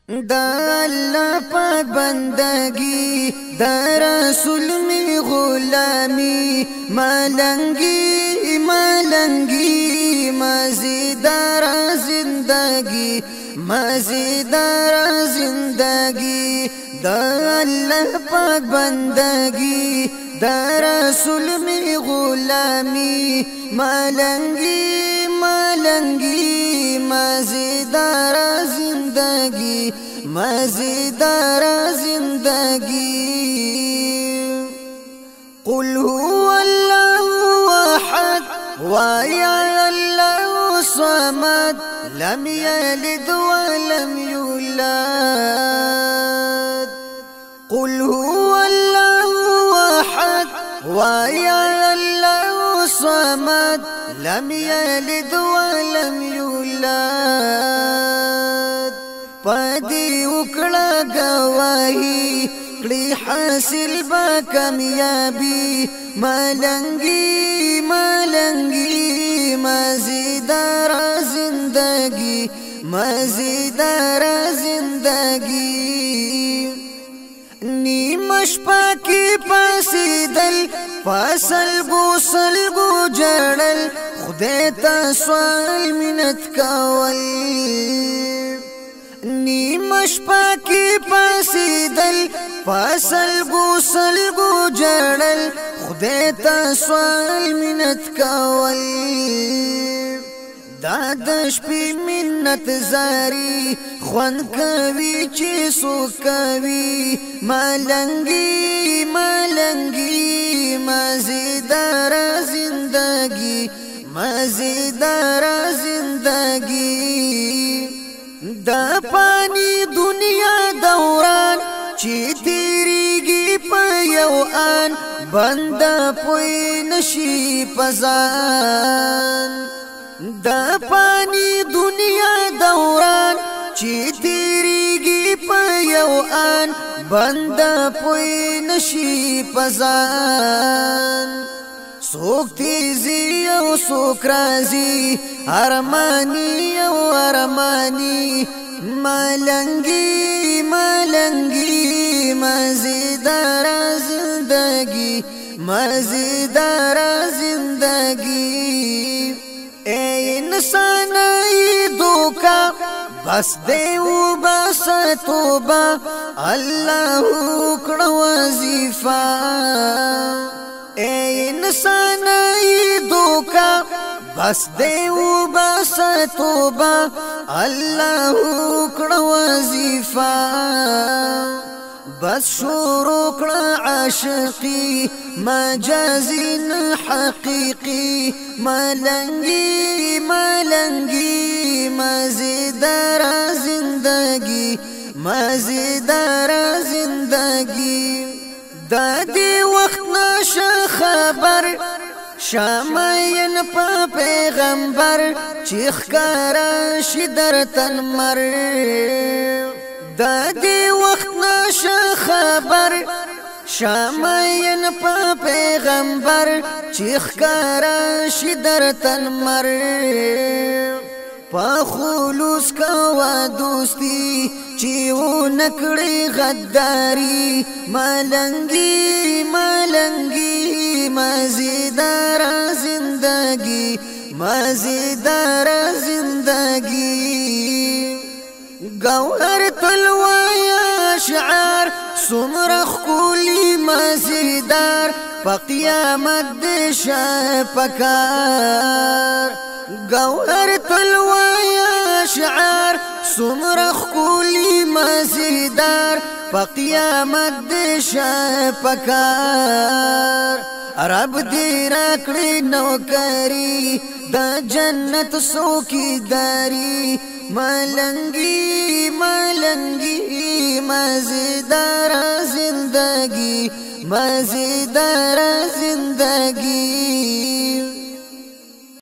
دا اللہ پاک بندگی دا رسول می غلامی ملنگی ملنگی مزیدار زندگی مزیدار زندگی دا اللہ پاک بندگی دا رسول می غلامی ملنگی ملنگی مزیدار زندگی مزیدار زندگی قل هو الله احد ويا الله صمد لم يلد ولم يولد قل هو الله احد ويا الله صمد لم يلد ولم يولد پدی وکړه گواہی کړي حاصل با کامیابی ملنگی ملنگی مزیدار زندگی مزیدار زندگی نیمش پاکی پاسیدل پاسلگو سلگو جړل خدای ته سوال منت کول نیمش پاکی پاسیدل پاسلگو سلگو جړل خدای ته سوال منت کول دا د شپې منت زاری خوان کوي چې سو کوي ملنگی ملنگی مزیدار زندگی مزیدار زندگی دا پانی دنیا دوران چې تیریږي په یو آن بنده پوی نشي پزان دا پانی دنیا دوران چې تیریږي په یو آن بنده پوی نشي پزان سوک تیزی او سوک رازی ارمانی او ارمانی ملنگی ملنگی مزیدار زندگی مزیدار زندگی اے انسان ای دوکا بس دیو بس توبا اللہ کڑ وظیفہ اے انسان ای دوکا بس دیو بس توبا اللہ کڑ وظیفہ بس شروع کړه عاشقی مجازی حقیقی ملنگی ملنگی مزیدار زندگی مزیدار زندگی دا دی وقت نشه خبر شامین پا پیغمبر چیخ کارا شی در تن مر دا دی وقت نشه خبر شامین پا پیغمبر چیخ کارا شی در تن مر پا خلوص کوا دوستی چیو نکڑی غداری ملنگی ملنگی مزیدار زندگی مزیدار زندگی گوهر تلوایا شعار سمرخ کولی مزیدار پا قیامت دشا پکار گوهر تلوایا شعار سمرخ کولی مزیدار پا قیامت دشا پکار رب دی راکڑی نوکری دا جنت سوکی داری ملنگی ملنگی مزیدار زندگی مزیدار زندگی